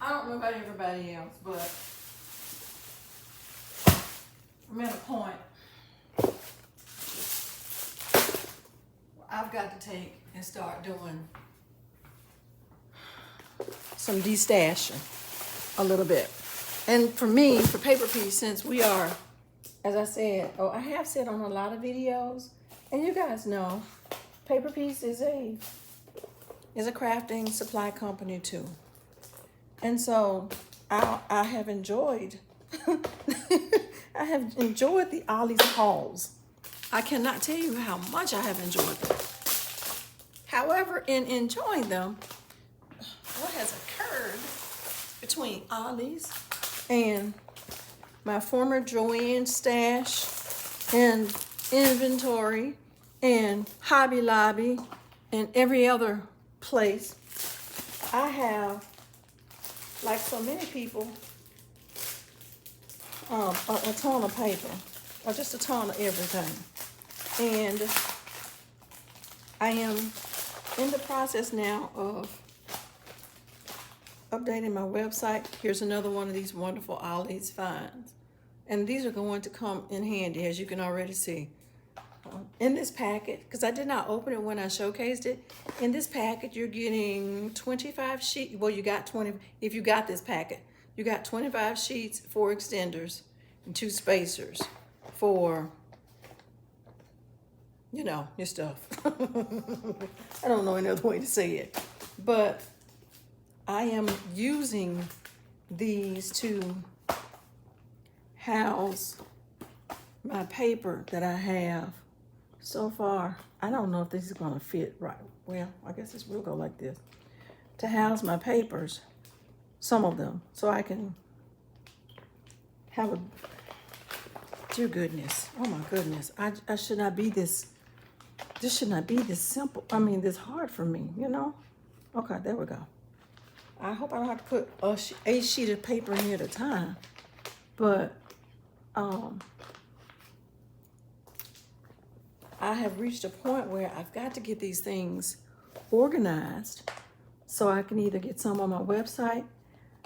I don't know about everybody else, but I'm at a point where I've got to take and start doing some destashing a little bit. And for me, for Paper Piece, since we are, as I said, I have said on a lot of videos, and you guys know, Paper Piece is a crafting supply company too. And so I have enjoyed I have enjoyed the Ollie's hauls. I cannot tell you how much I have enjoyed them. However, in enjoying them, what has occurred between Ollie's and my former Joann stash and inventory and Hobby Lobby and every other place, I have, like so many people, a ton of paper, or just a ton of everything. And I am in the process now of updating my website. Here's another one of these wonderful Ollie's finds. And these are going to come in handy, as you can already see. In this packet, because I did not open it when I showcased it, in this packet you're getting 25 sheets. Well, you got 20, if you got this packet, you got 25 sheets, 4 extenders, and 2 spacers for, you know, your stuff. I don't know any other way to say it. But I am using these to house my paper that I have. So far, I don't know if this is gonna fit right. Well, I guess this will go like this. To house my papers, some of them, so I can have a, dear goodness, oh my goodness, I should not be this should not be this simple, I mean, this hard for me, you know? Okay, there we go. I hope I don't have to put a sheet of paper in here at a time, but I have reached a point where I've got to get these things organized so I can either get some on my website.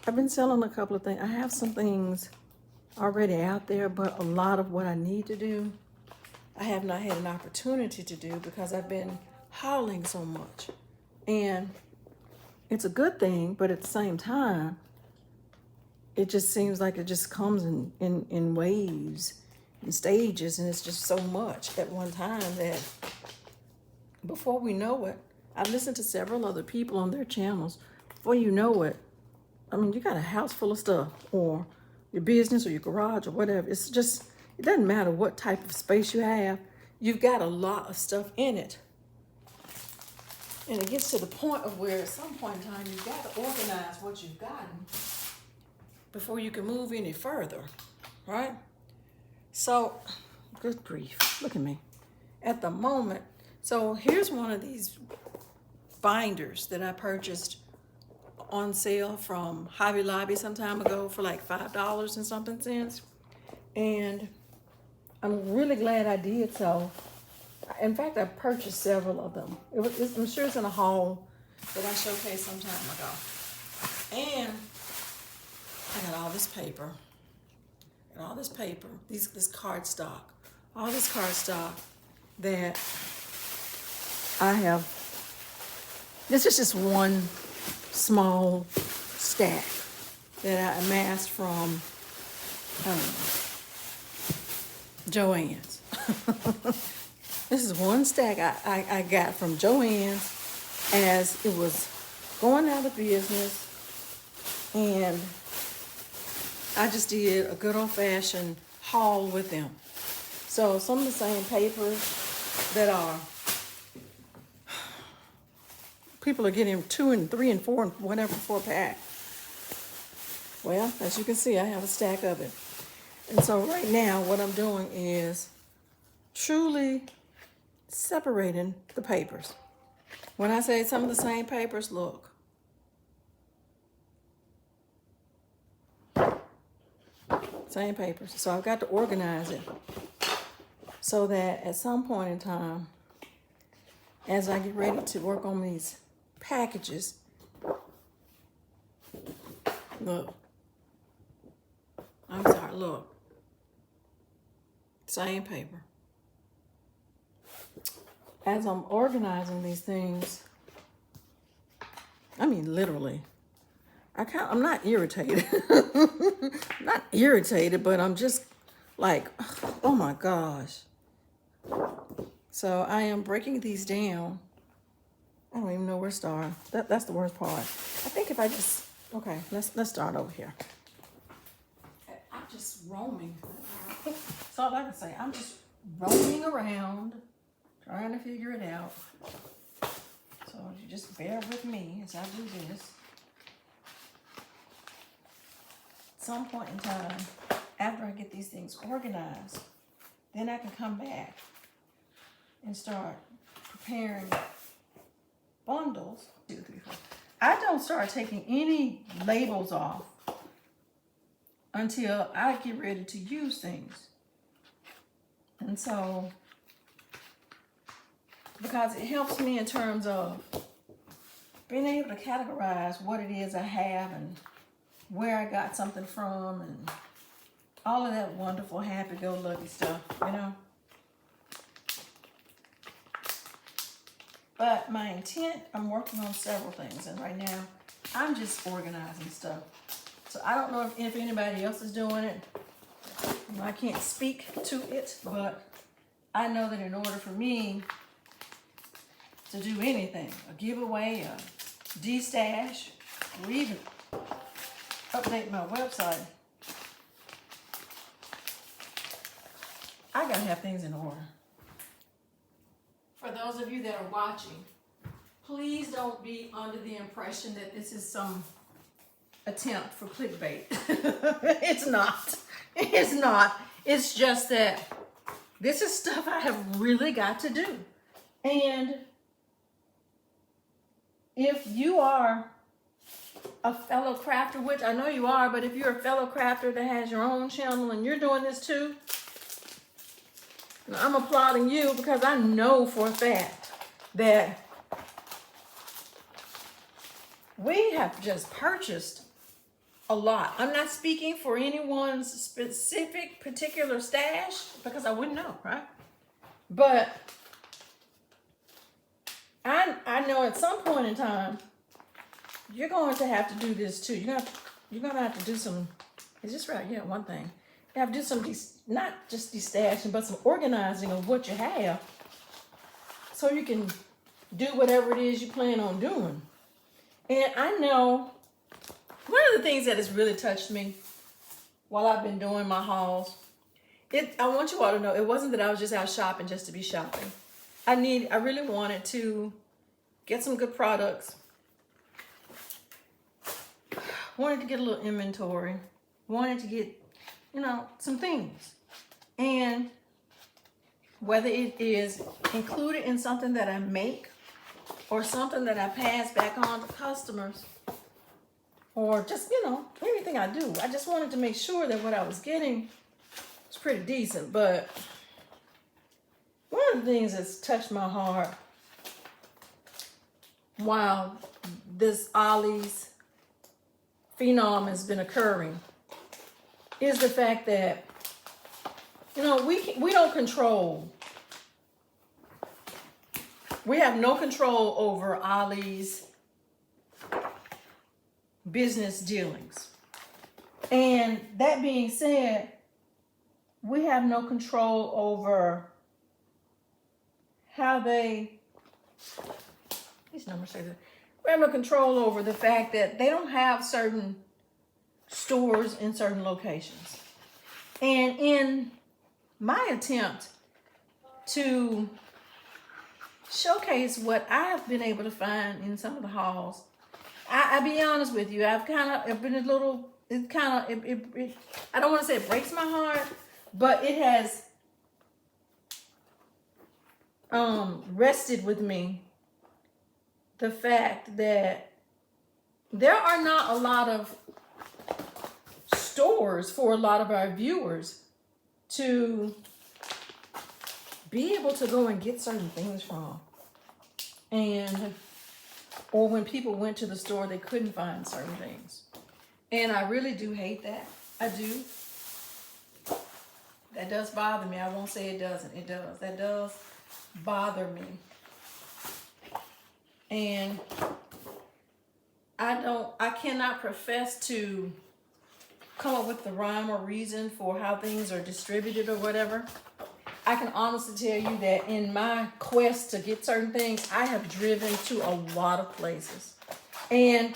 I've been selling a couple of things. I have some things already out there, but a lot of what I need to do, I have not had an opportunity to do because I've been hauling so much. And it's a good thing, but at the same time, it just seems like it just comes in waves and stages, and it's just so much at one time that before we know it, I've listened to several other people on their channels. Before you know it, I mean, you got a house full of stuff, or your business or your garage or whatever. It's just, it doesn't matter what type of space you have, you've got a lot of stuff in it. And it gets to the point of where at some point in time, you've got to organize what you've gotten before you can move any further, right? So, good grief, look at me. At the moment, so here's one of these binders that I purchased on sale from Hobby Lobby some time ago for like $5 and something cents. And I'm really glad I did so. In fact, I purchased several of them. I'm sure it's in a haul that I showcased some time ago. And I got all this paper. And all this paper, this cardstock. All this cardstock that I have. This is just one small stack that I amassed from Joann's. This is one stack I got from Joann's as it was going out of business, and I just did a good old-fashioned haul with them. So some of the same papers that are, people are getting 2 and 3 and 4 and whatever for a pack. Well, as you can see, I have a stack of it. And so right now what I'm doing is truly separating the papers. When I say some of the same papers, look. Same papers. So I've got to organize it so that at some point in time, as I get ready to work on these packages, Look. I'm sorry, look. Same paper. As I'm organizing these things, I mean literally, I'm not irritated. Not irritated, but I'm just like, oh my gosh. So I am breaking these down. I don't even know where to start. That's the worst part. I think if I just, okay, let's start over here. I'm just roaming. That's all I can say. I'm just roaming around, trying to figure it out. So you just bear with me as I do this. At some point in time, after I get these things organized, then I can come back and start preparing bundles. 2, 3, 4. I don't start taking any labels off until I get ready to use things. And so, because it helps me in terms of being able to categorize what it is I have and where I got something from and all of that wonderful happy-go-lucky stuff, you know. But my intent, I'm working on several things, and right now I'm just organizing stuff. So I don't know if anybody else is doing it. I can't speak to it, but I know that in order for me to do anything, a giveaway, a de-stash, or even update my website, I gotta have things in order. For those of you that are watching, please don't be under the impression that this is some attempt for clickbait. It's not. It's not. It's just that this is stuff I have really got to do. And if you are a fellow crafter, which I know you are, but if you're a fellow crafter that has your own channel and you're doing this too, I'm applauding you, because I know for a fact that we have just purchased a lot. I'm not speaking for anyone's specific particular stash, because I wouldn't know, right? But I know at some point in time, you're going to have to do this too. You're going to have to do some, is this right? Yeah, one thing. You have to do some, not just destashing, but some organizing of what you have so you can do whatever it is you plan on doing. And I know one of the things that has really touched me while I've been doing my hauls, I want you all to know, it wasn't that I was just out shopping just to be shopping. I really wanted to get some good products. Wanted to get a little inventory. Wanted to get, some things. And whether it is included in something that I make or something that I pass back on to customers, or just, anything I do, I just wanted to make sure that what I was getting was pretty decent. But one of the things that's touched my heart while this Ollie's phenom has been occurring is the fact that, we don't control. We have no control over Ollie's business dealings. And that being said, we have no control over how these numbers say that. We have no control over the fact that they don't have certain stores in certain locations. And in my attempt to showcase what I have been able to find in some of the hauls, I'll be honest with you, I've been a little, I don't want to say it breaks my heart, but it has rested with me the fact that there are not a lot of stores for a lot of our viewers to be able to go and get certain things from. Or when people went to the store, they couldn't find certain things. And I really do hate that. I do. That does bother me. I won't say it doesn't. It does. That does bother me. And I cannot profess to come up with the rhyme or reason for how things are distributed or whatever. I can honestly tell you that in my quest to get certain things, I have driven to a lot of places. And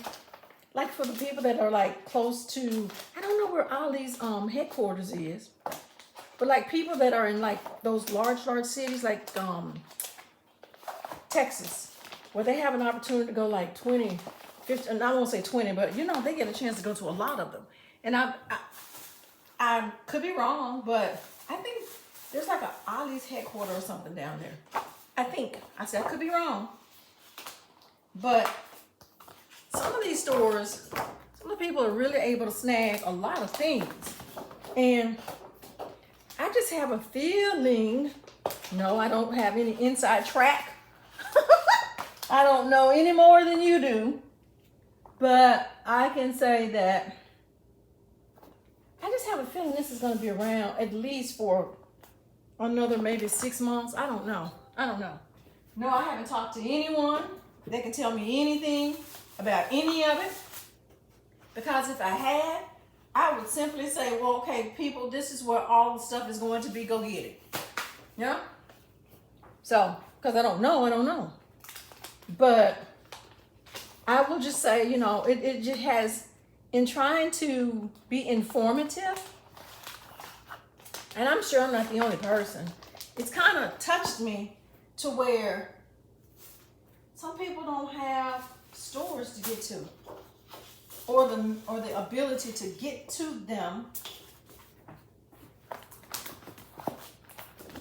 like for the people that are like close to, I don't know where Ollie's headquarters is, but like people that are in like those large cities like Texas, where they have an opportunity to go like 20, 50, and I won't say 20, but you know, they get a chance to go to a lot of them. And I could be wrong, but I think there's like a Ollie's headquarters or something down there. I think. I said I could be wrong. But some of these stores, some of the people are really able to snag a lot of things. And I just have a feeling, no, I don't have any inside track. I don't know any more than you do. But I can say that I just have a feeling this is going to be around at least for another maybe 6 months. I don't know. No, I haven't talked to anyone that can tell me anything about any of it. Because if I had, I would simply say, well, okay, people, this is where all the stuff is going to be. Go get it. Yeah? So, because I don't know. But I will just say, you know, it just has, in trying to be informative, and I'm sure I'm not the only person, it's kind of touched me to where some people don't have stores to get to, or the ability to get to them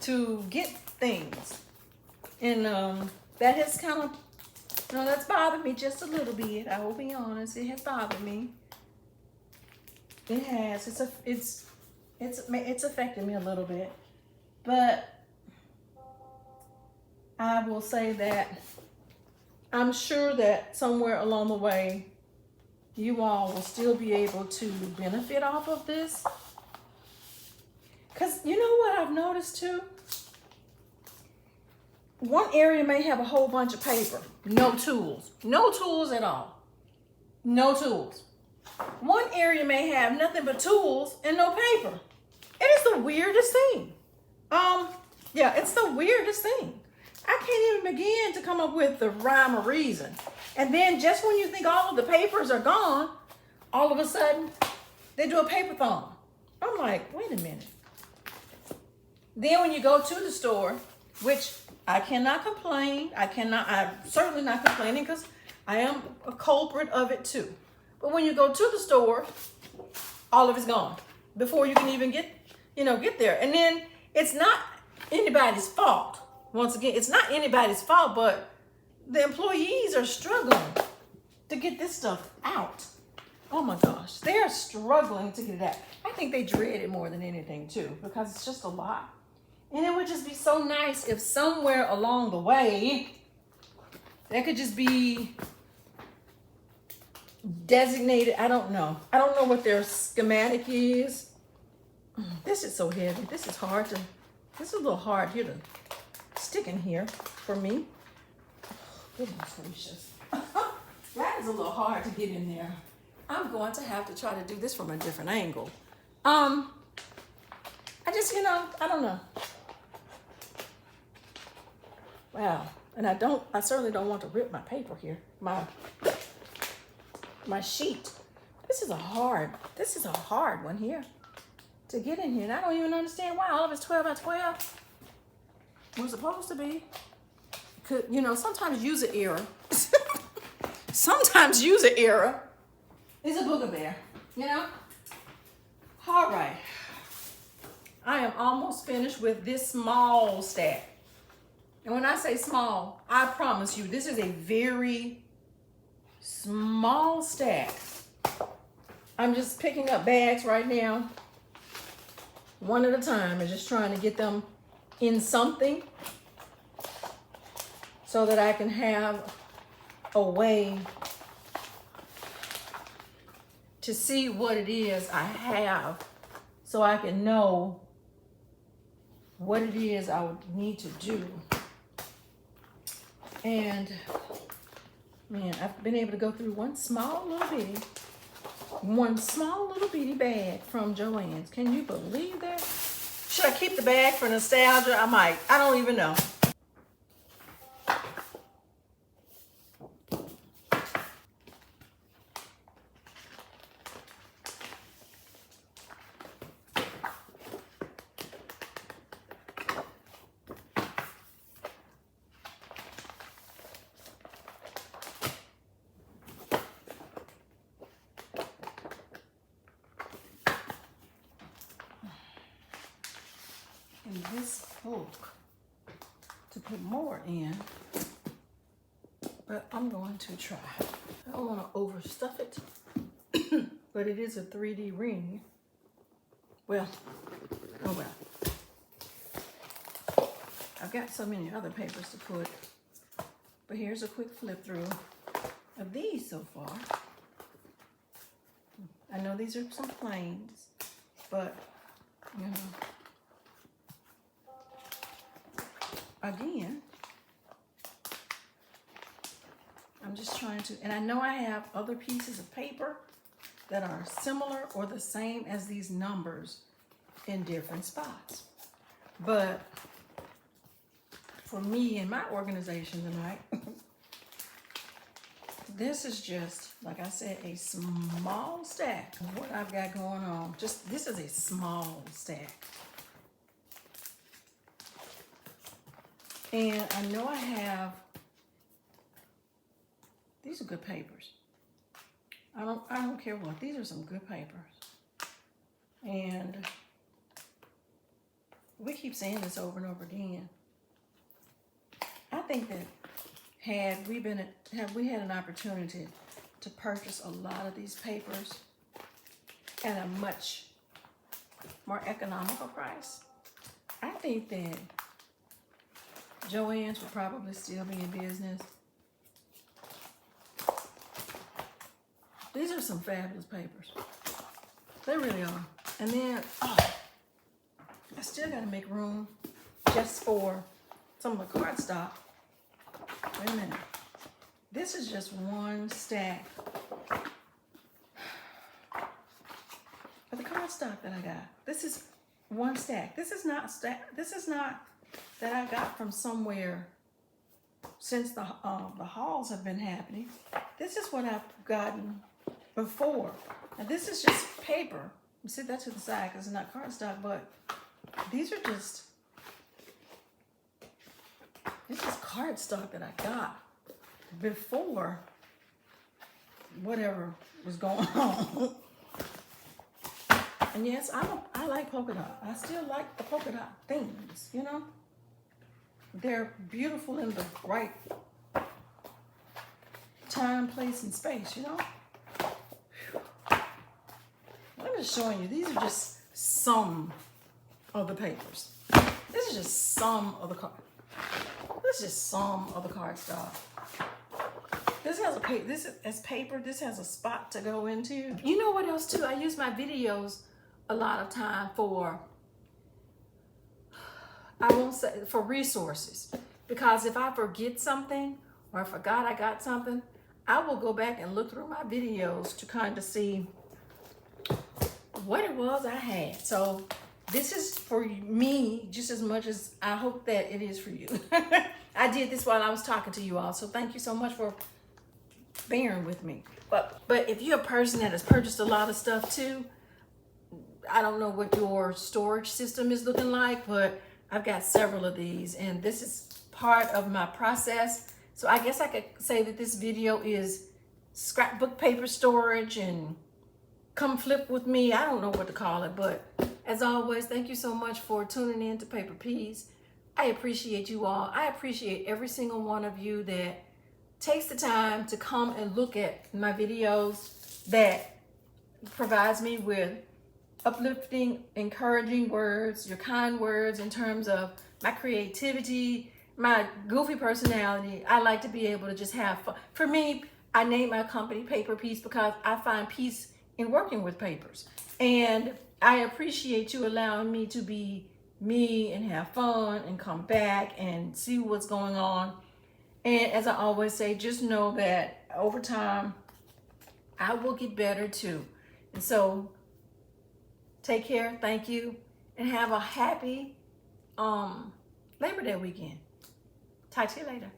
to get things. And that has kind of, you know, that's bothered me just a little bit. I will be honest, it has bothered me. It has. It's affected me a little bit. But I will say that I'm sure that somewhere along the way, you all will still be able to benefit off of this. Because you know what I've noticed too? One area may have a whole bunch of paper, no tools. No tools at all. No tools. One area may have nothing but tools and no paper. It is the weirdest thing. Yeah, it's the weirdest thing. I can't even begin to come up with the rhyme or reason. And then just when you think all of the papers are gone, all of a sudden, they do a paper-thon. I'm like, wait a minute. Then when you go to the store, which I cannot complain. I'm certainly not complaining because I am a culprit of it too. But when you go to the store, all of it's gone before you can even get there. And then it's not anybody's fault. Once again, it's not anybody's fault, but the employees are struggling to get this stuff out. Oh my gosh, they're struggling to get it out. I think they dread it more than anything too, because it's just a lot. And it would just be so nice if somewhere along the way, that could just be designated. I don't know what their schematic is. This is so heavy. This is a little hard here to stick in here for me. Goodness gracious. That is a little hard to get in there. I'm going to have to try to do this from a different angle. I just, I don't know. Wow. And I certainly don't want to rip my paper here. My sheet. This is a hard one here to get in here. And I don't even understand why all of it's 12 by 12. We're supposed to be. Could, sometimes user error. Sometimes user error is a booger-bear, All right. I am almost finished with this small stack. And when I say small, I promise you, this is a very small stack. I'm just picking up bags right now, one at a time, and just trying to get them in something so that I can have a way to see what it is I have so I can know what it is I would need to do. And man, I've been able to go through one small little bitty bag from Joann's. Can you believe that? Should I keep the bag for nostalgia? I might. I don't even know. In this book to put more in, but I'm going to try. I don't want to overstuff it, but it is a 3D ring. Well, oh well. I've got so many other papers to put, but here's a quick flip through of these so far. I know these are some plains, but you know, again, I'm just trying to, and I know I have other pieces of paper that are similar or the same as these numbers in different spots. But for me and my organization tonight, this is just, like I said, a small stack of what I've got going on. Just, this is a small stack. And I know I have, these are good papers. I don't care what, these are some good papers. And we keep saying this over and over again. I think that had we had an opportunity to purchase a lot of these papers at a much more economical price, I think that Joann's would probably still be in business. These are some fabulous papers. They really are. And then, oh, I still gotta make room just for some of the cardstock. Wait a minute. This is just one stack of the cardstock that I got. This is one stack. This is not that I got from somewhere since the hauls have been happening. This is what I've gotten before. And this is just paper. You set that to the side because it's not cardstock, but these are just, this is cardstock that I got before whatever was going on. And yes, I like polka dot. I still like the polka dot things, you know? They're beautiful in the right time, place, and space, you know? I'm just showing you, these are just some of the papers. This is just some of the card. This is just some of the cardstock. This has paper. This has a spot to go into. You know what else too? I use my videos a lot of time for, I won't say for resources, because if I forget something or I forgot I got something, I will go back and look through my videos to kind of see what it was I had. So this is for me just as much as I hope that it is for you. I did this while I was talking to you all, so thank you so much for bearing with me. But if you're a person that has purchased a lot of stuff too, I don't know what your storage system is looking like, but I've got several of these, and this is part of my process. So I guess I could say that this video is scrapbook paper storage and come flip with me. I don't know what to call it, but as always, thank you so much for tuning in to Paper Peas. I appreciate you all. I appreciate every single one of you that takes the time to come and look at my videos, that provides me with uplifting, encouraging words, your kind words in terms of my creativity, my goofy personality. I like to be able to just have fun. For me, I named my company Paper Peace because I find peace in working with papers. And I appreciate you allowing me to be me and have fun and come back and see what's going on. And as I always say, just know that over time, I will get better too. And so take care, thank you, and have a happy Labor Day weekend. Talk to you later.